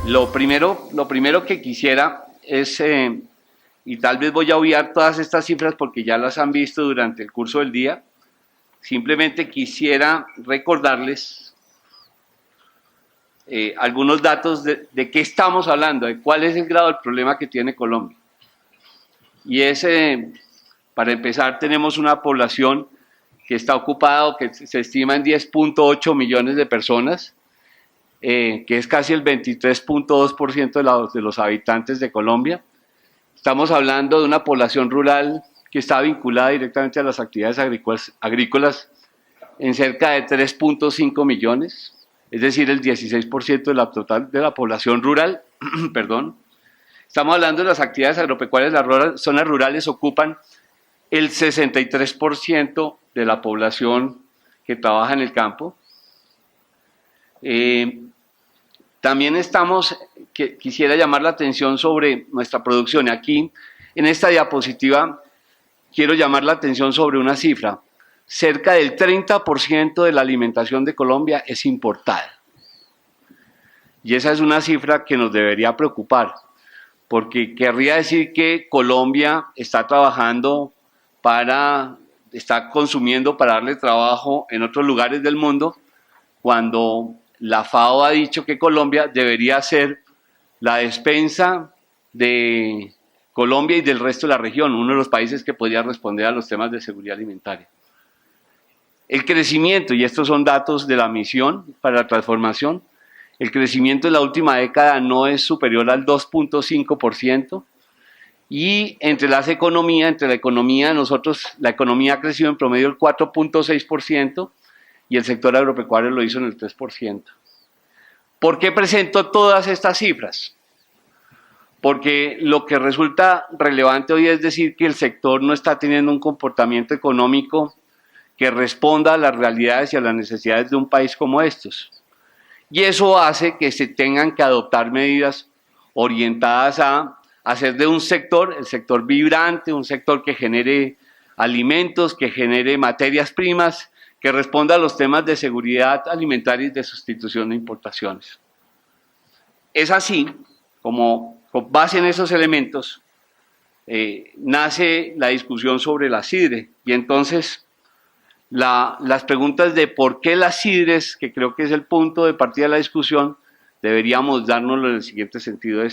Lo primero que quisiera es, y tal vez voy a obviar todas estas cifras porque ya las han visto durante el curso del día, simplemente quisiera recordarles algunos datos de qué estamos hablando, de cuál es el grado del problema que tiene Colombia. Y para empezar, tenemos una población que está ocupada o que se estima en 10.8 millones de personas, que es casi el 23.2% de los habitantes de Colombia. Estamos hablando de una población rural que está vinculada directamente a las actividades agrícolas en cerca de 3.5 millones, es decir, el 16% de la total de la población rural. Perdón. Estamos hablando de las actividades agropecuarias, las zonas rurales ocupan el 63% de la población que trabaja en el campo. También quisiera llamar la atención sobre nuestra producción. Aquí, en esta diapositiva, quiero llamar la atención sobre una cifra. Cerca del 30% de la alimentación de Colombia es importada. Y esa es una cifra que nos debería preocupar, porque querría decir que Colombia está está consumiendo para darle trabajo en otros lugares del mundo, cuando la FAO ha dicho que Colombia debería ser la despensa de Colombia y del resto de la región, uno de los países que podría responder a los temas de seguridad alimentaria. El crecimiento, y estos son datos de la misión para la transformación, el crecimiento en la última década no es superior al 2.5%, y entre la economía la economía ha crecido en promedio el 4.6%, y el sector agropecuario lo hizo en el 3%. ¿Por qué presento todas estas cifras? Porque lo que resulta relevante hoy es decir que el sector no está teniendo un comportamiento económico que responda a las realidades y a las necesidades de un país como estos. Y eso hace que se tengan que adoptar medidas orientadas a hacer de un sector, el sector vibrante, un sector que genere alimentos, que genere materias primas, que responda a los temas de seguridad alimentaria y de sustitución de importaciones. Es así, como con base en esos elementos, nace la discusión sobre la sidre. Y entonces, las preguntas de por qué las sidres, que creo que es el punto de partida de la discusión, deberíamos dárnoslo en el siguiente sentido: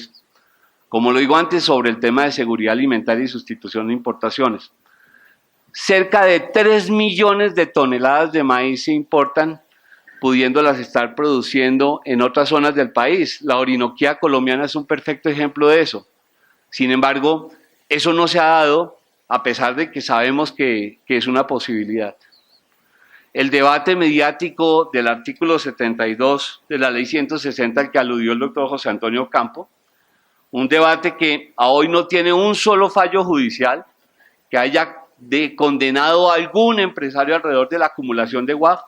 como lo digo antes, sobre el tema de seguridad alimentaria y sustitución de importaciones. Cerca de 3 millones de toneladas de maíz se importan, pudiéndolas estar produciendo en otras zonas del país. La Orinoquía colombiana es un perfecto ejemplo de eso. Sin embargo, eso no se ha dado, a pesar de que sabemos que es una posibilidad. El debate mediático del artículo 72 de la ley 160 al que aludió el doctor José Antonio Campo, un debate que a hoy no tiene un solo fallo judicial que haya condenado a algún empresario alrededor de la acumulación de WAF,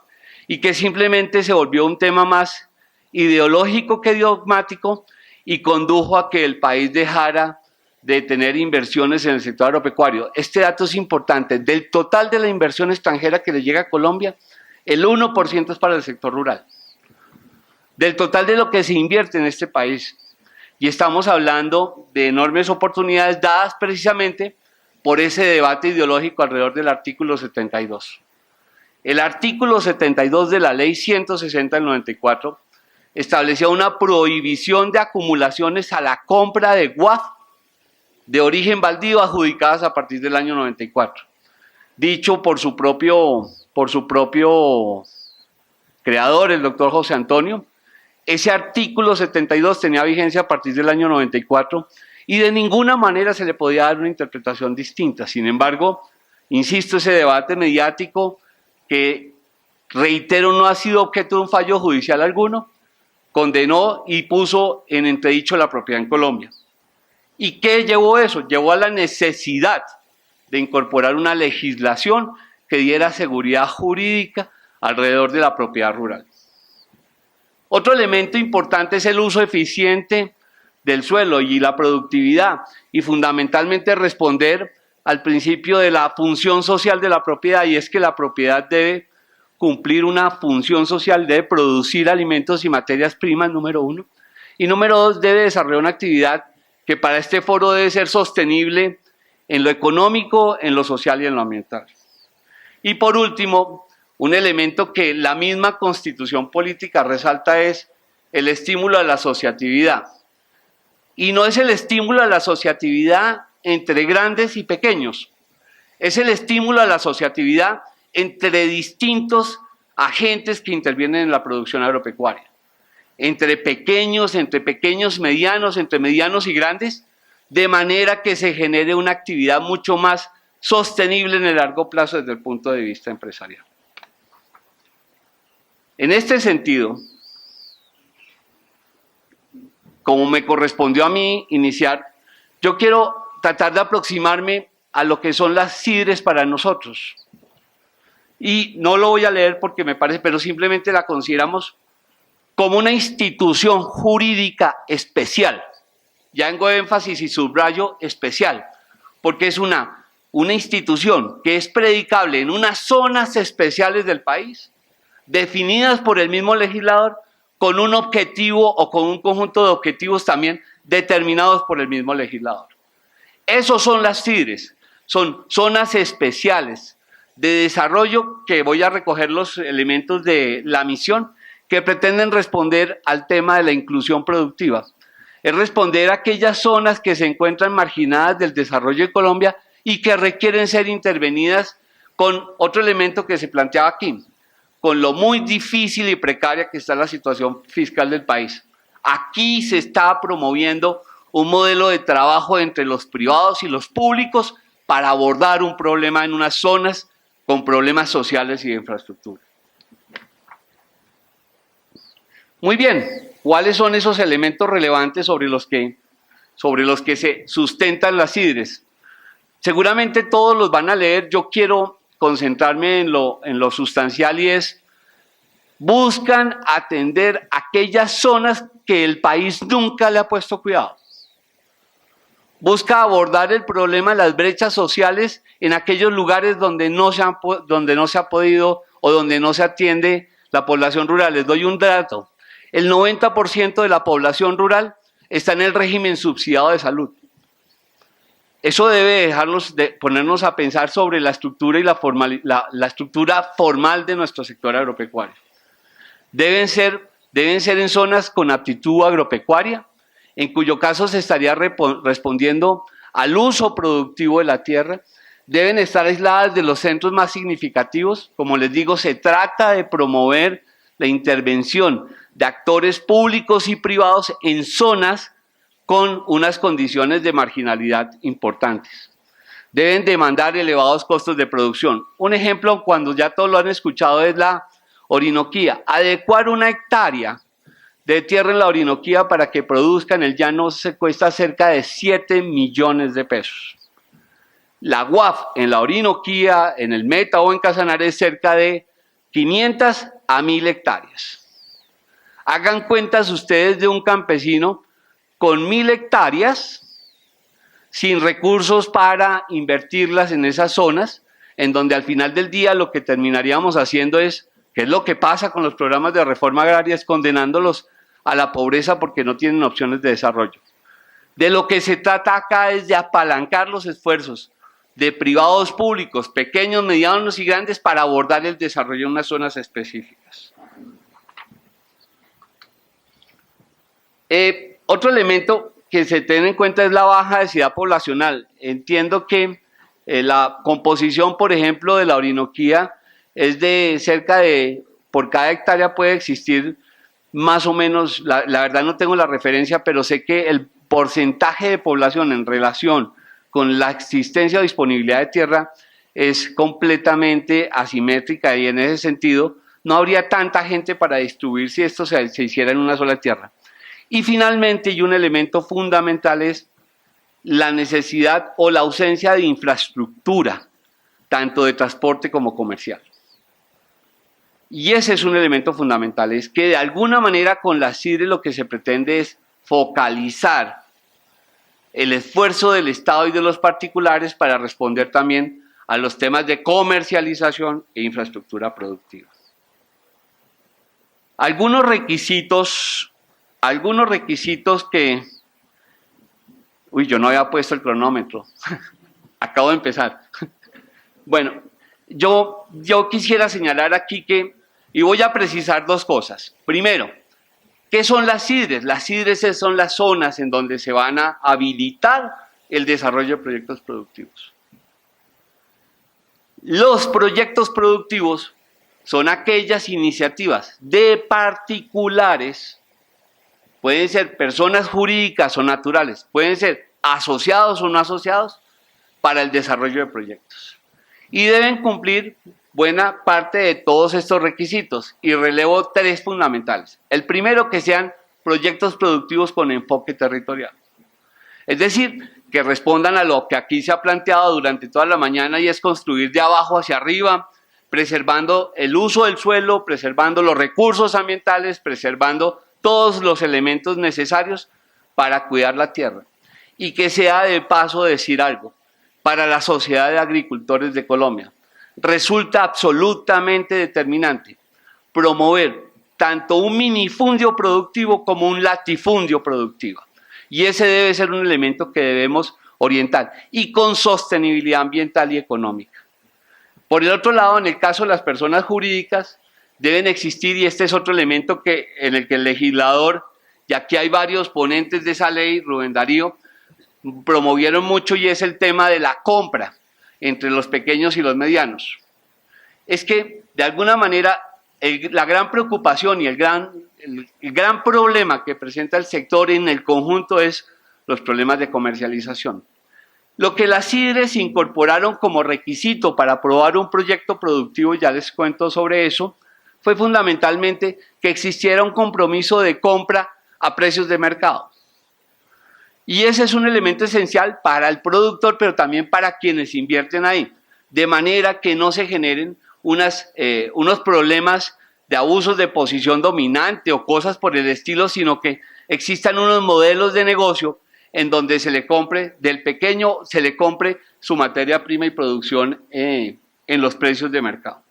y que simplemente se volvió un tema más ideológico que dogmático y condujo a que el país dejara de tener inversiones en el sector agropecuario. Este dato es importante: del total de la inversión extranjera que le llega a Colombia, el 1% es para el sector rural. Del total de lo que se invierte en este país. Y estamos hablando de enormes oportunidades dadas precisamente por ese debate ideológico alrededor del artículo 72. El artículo 72 de la ley 160 del 94 establecía una prohibición de acumulaciones a la compra de WAF de origen baldío adjudicadas a partir del año 94. Dicho por su propio creador, el doctor José Antonio, ese artículo 72 tenía vigencia a partir del año 94 y de ninguna manera se le podía dar una interpretación distinta. Sin embargo, insisto, ese debate mediático, que reitero no ha sido objeto de un fallo judicial alguno, condenó y puso en entredicho la propiedad en Colombia. ¿Y qué llevó eso? Llevó a la necesidad de incorporar una legislación que diera seguridad jurídica alrededor de la propiedad rural. Otro elemento importante es el uso eficiente del suelo y la productividad, y fundamentalmente responder al principio de la función social de la propiedad, y es que la propiedad debe cumplir una función social, debe producir alimentos y materias primas, número uno, Y número 2, debe desarrollar una actividad que para este foro debe ser sostenible en lo económico, en lo social y en lo ambiental. Y por último, un elemento que la misma Constitución Política resalta es el estímulo a la asociatividad. Y no es el estímulo a la asociatividad entre grandes y pequeños, es el estímulo a la asociatividad entre distintos agentes que intervienen en la producción agropecuaria, entre pequeños, medianos, entre medianos y grandes, de manera que se genere una actividad mucho más sostenible en el largo plazo desde el punto de vista empresarial. En este sentido, como me correspondió a mí iniciar, yo quiero tratar de aproximarme a lo que son las CIDRES para nosotros. Y no lo voy a leer porque me parece, pero simplemente la consideramos como una institución jurídica especial. Ya hago énfasis y subrayo especial, porque es una institución que es predicable en unas zonas especiales del país, definidas por el mismo legislador, con un objetivo o con un conjunto de objetivos también determinados por el mismo legislador. Esos son las CIDRES, son zonas especiales de desarrollo que voy a recoger los elementos de la misión que pretenden responder al tema de la inclusión productiva. Es responder a aquellas zonas que se encuentran marginadas del desarrollo de Colombia y que requieren ser intervenidas con otro elemento que se planteaba aquí, con lo muy difícil y precaria que está la situación fiscal del país. Aquí se está promoviendo un modelo de trabajo entre los privados y los públicos para abordar un problema en unas zonas con problemas sociales y de infraestructura. Muy bien, ¿cuáles son esos elementos relevantes sobre los que se sustentan las CIDRES? Seguramente todos los van a leer, yo quiero concentrarme en lo sustancial y es, buscan atender aquellas zonas que el país nunca le ha puesto cuidado. Busca abordar el problema de las brechas sociales en aquellos lugares donde no se ha podido o donde no se atiende la población rural. Les doy un dato. El 90% de la población rural está en el régimen subsidiado de salud. Eso debe ponernos a pensar sobre la estructura y la estructura formal de nuestro sector agropecuario. Deben ser en zonas con aptitud agropecuaria, en cuyo caso se estaría respondiendo al uso productivo de la tierra. Deben estar aisladas de los centros más significativos. Como les digo, se trata de promover la intervención de actores públicos y privados en zonas con unas condiciones de marginalidad importantes. Deben demandar elevados costos de producción. Un ejemplo, cuando ya todos lo han escuchado, es la Orinoquía. Adecuar una hectárea de tierra en la Orinoquía para que produzca en el llano se cuesta cerca de 7 millones de pesos. La UAF en la Orinoquía, en el Meta o en Casanare es cerca de 500 a 1000 hectáreas. Hagan cuentas ustedes de un campesino con 1000 hectáreas, sin recursos para invertirlas en esas zonas, en donde al final del día lo que terminaríamos haciendo es, ¿qué es lo que pasa con los programas de reforma agraria? Es condenándolos a la pobreza porque no tienen opciones de desarrollo. De lo que se trata acá es de apalancar los esfuerzos de privados públicos, pequeños, medianos y grandes, para abordar el desarrollo en unas zonas específicas. Otro elemento que se tiene en cuenta es la baja densidad poblacional. Entiendo que la composición, por ejemplo, de la Orinoquía es de cerca de, por cada hectárea puede existir más o menos, la verdad no tengo la referencia, pero sé que el porcentaje de población en relación con la existencia o disponibilidad de tierra es completamente asimétrica y en ese sentido no habría tanta gente para distribuir si esto se hiciera en una sola tierra. Y finalmente, y un elemento fundamental es la necesidad o la ausencia de infraestructura, tanto de transporte como comercial. Y ese es un elemento fundamental, es que de alguna manera con la CIDRES lo que se pretende es focalizar el esfuerzo del Estado y de los particulares para responder también a los temas de comercialización e infraestructura productiva. Algunos requisitos algunos requisitos que... Uy, yo no había puesto el cronómetro. Acabo de empezar. Bueno, yo quisiera señalar aquí que, y voy a precisar dos cosas. Primero, ¿qué son las CIDRES? Las CIDRES son las zonas en donde se van a habilitar el desarrollo de proyectos productivos. Los proyectos productivos son aquellas iniciativas de particulares, pueden ser personas jurídicas o naturales, pueden ser asociados o no asociados, para el desarrollo de proyectos. Y deben cumplir buena parte de todos estos requisitos, y relevo tres fundamentales. El primero, que sean proyectos productivos con enfoque territorial. Es decir, que respondan a lo que aquí se ha planteado durante toda la mañana, y es construir de abajo hacia arriba, preservando el uso del suelo, preservando los recursos ambientales, preservando todos los elementos necesarios para cuidar la tierra. Y que sea, de paso, decir algo, para la Sociedad de Agricultores de Colombia, resulta absolutamente determinante promover tanto un minifundio productivo como un latifundio productivo. Y ese debe ser un elemento que debemos orientar, y con sostenibilidad ambiental y económica. Por el otro lado, en el caso de las personas jurídicas, deben existir, y este es otro elemento en el que el legislador, y aquí hay varios ponentes de esa ley, Rubén Darío, promovieron mucho, y es el tema de la compra entre los pequeños y los medianos. Es que, de alguna manera, la gran preocupación y el gran problema que presenta el sector en el conjunto es los problemas de comercialización. Lo que las CIDRES incorporaron como requisito para aprobar un proyecto productivo, ya les cuento sobre eso, fue fundamentalmente que existiera un compromiso de compra a precios de mercado. Y ese es un elemento esencial para el productor, pero también para quienes invierten ahí, de manera que no se generen unos problemas de abusos de posición dominante o cosas por el estilo, sino que existan unos modelos de negocio en donde se le compre, del pequeño se le compre su materia prima y producción en los precios de mercado.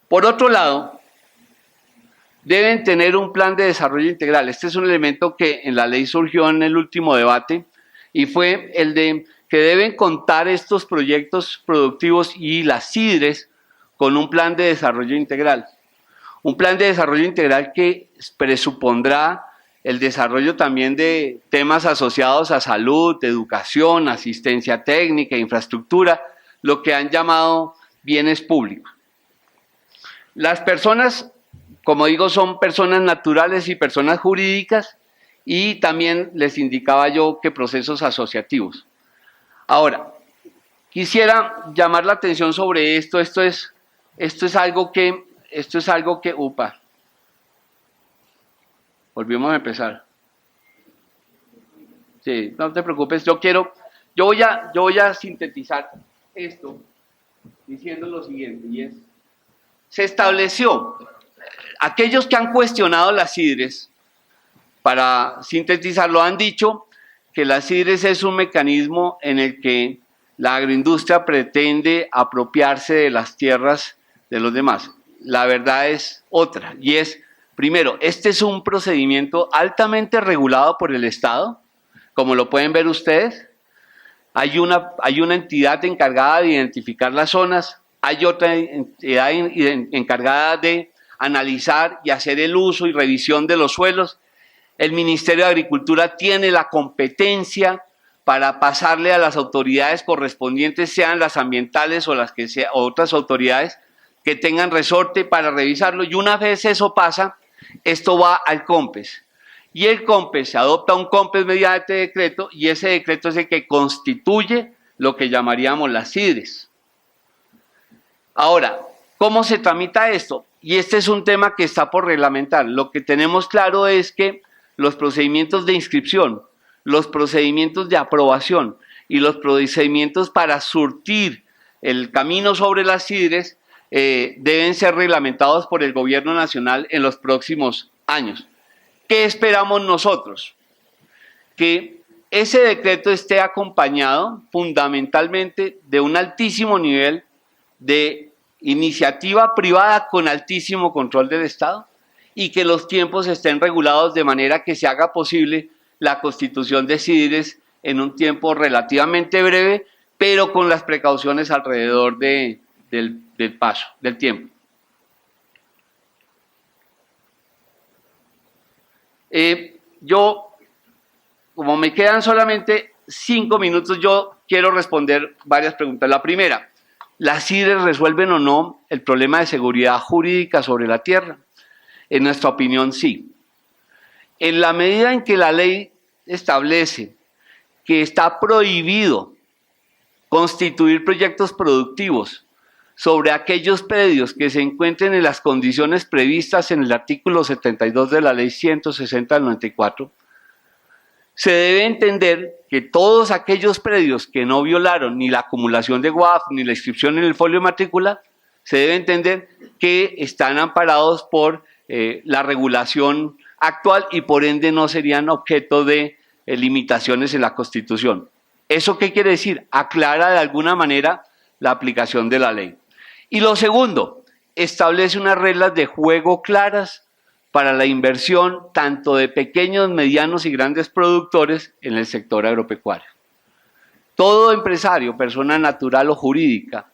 Por otro lado, deben tener un plan de desarrollo integral. Este es un elemento que en la ley surgió en el último debate, y fue el de que deben contar estos proyectos productivos y las CIDRES con un plan de desarrollo integral. Un plan de desarrollo integral que presupondrá el desarrollo también de temas asociados a salud, educación, asistencia técnica, infraestructura, lo que han llamado bienes públicos. Las personas, como digo, son personas naturales y personas jurídicas, y también les indicaba yo que procesos asociativos. Ahora, quisiera llamar la atención sobre esto. Esto es algo que, upa, volvimos a empezar. Sí, no te preocupes, yo voy a sintetizar esto diciendo lo siguiente, y es: se estableció, aquellos que han cuestionado las CIDRES, para sintetizarlo, han dicho que las CIDRES es un mecanismo en el que la agroindustria pretende apropiarse de las tierras de los demás. La verdad es otra, y es, primero, este es un procedimiento altamente regulado por el Estado, como lo pueden ver ustedes. Hay una entidad encargada de identificar las zonas, hay otra entidad encargada de analizar y hacer el uso y revisión de los suelos. El Ministerio de Agricultura tiene la competencia para pasarle a las autoridades correspondientes, sean las ambientales o las que sean, otras autoridades que tengan resorte, para revisarlo, y una vez eso pasa, esto va al COMPES. Y el COMPES, se adopta un COMPES mediante decreto, y ese decreto es el que constituye lo que llamaríamos las CIDRES. Ahora, ¿cómo se tramita esto? Y este es un tema que está por reglamentar. Lo que tenemos claro es que los procedimientos de inscripción, los procedimientos de aprobación y los procedimientos para surtir el camino sobre las CIDRES deben ser reglamentados por el Gobierno Nacional en los próximos años. ¿Qué esperamos nosotros? Que ese decreto esté acompañado fundamentalmente de un altísimo nivel de iniciativa privada con altísimo control del Estado, y que los tiempos estén regulados de manera que se haga posible la constitución de CIDRES en un tiempo relativamente breve, pero con las precauciones alrededor del paso, del tiempo. Yo, como me quedan solamente 5 minutos, yo quiero responder varias preguntas. La primera, ¿las CIDRES resuelven o no el problema de seguridad jurídica sobre la tierra? En nuestra opinión, sí. En la medida en que la ley establece que está prohibido constituir proyectos productivos sobre aquellos predios que se encuentren en las condiciones previstas en el artículo 72 de la Ley 160 del 94, se debe entender que todos aquellos predios que no violaron ni la acumulación de WAF ni la inscripción en el folio de matrícula, se debe entender que están amparados por la regulación actual y por ende no serían objeto de limitaciones en la Constitución. ¿Eso qué quiere decir? Aclara de alguna manera la aplicación de la ley. Y lo segundo, establece unas reglas de juego claras para la inversión tanto de pequeños, medianos y grandes productores en el sector agropecuario. Todo empresario, persona natural o jurídica,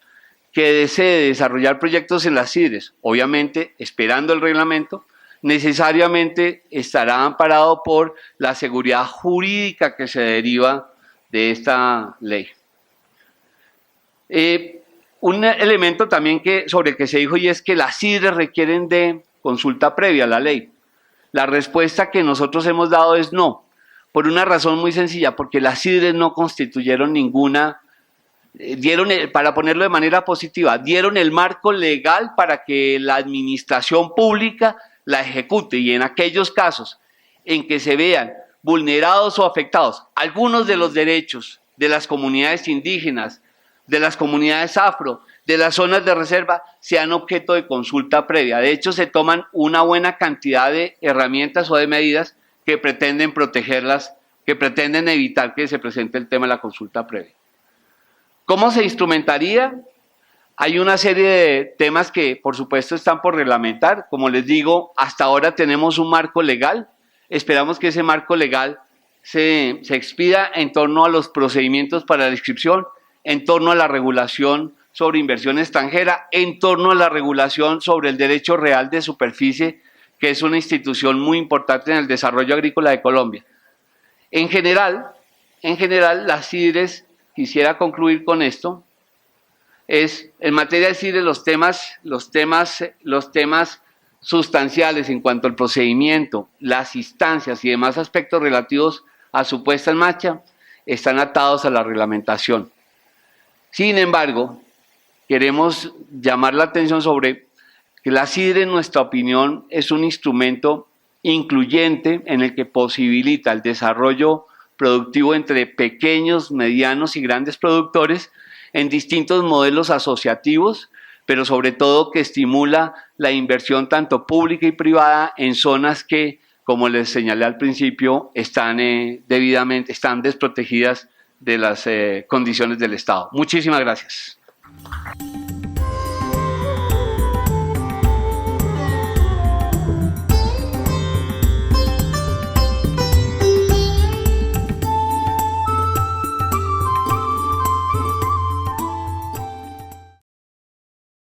que desee desarrollar proyectos en las CIDRES, obviamente esperando el reglamento, necesariamente estará amparado por la seguridad jurídica que se deriva de esta ley. Un elemento también sobre el que se dijo y es que las CIDRES requieren de consulta previa a la ley. La respuesta que nosotros hemos dado es no, por una razón muy sencilla, porque las CIDRES no constituyeron ninguna, para ponerlo de manera positiva, dieron el marco legal para que la administración pública la ejecute, y en aquellos casos en que se vean vulnerados o afectados algunos de los derechos de las comunidades indígenas, de las comunidades afro, de las zonas de reserva, sean objeto de consulta previa. De hecho, se toman una buena cantidad de herramientas o de medidas que pretenden protegerlas, que pretenden evitar que se presente el tema de la consulta previa. ¿Cómo se instrumentaría? Hay una serie de temas que, por supuesto, están por reglamentar. Como les digo, hasta ahora tenemos un marco legal. Esperamos que ese marco legal se expida en torno a los procedimientos para la inscripción, en torno a la regulación sobre inversión extranjera, en torno a la regulación sobre el derecho real de superficie, que es una institución muy importante en el desarrollo agrícola de Colombia. En general, las CIDRES, quisiera concluir con esto, en materia de CIDRES los temas sustanciales en cuanto al procedimiento, las instancias y demás aspectos relativos a su puesta en marcha están atados a la reglamentación. Sin embargo, queremos llamar la atención sobre que la CIDRES, en nuestra opinión, es un instrumento incluyente en el que posibilita el desarrollo productivo entre pequeños, medianos y grandes productores en distintos modelos asociativos, pero sobre todo que estimula la inversión tanto pública y privada en zonas que, como les señalé al principio, están desprotegidas de las condiciones del Estado. Muchísimas gracias.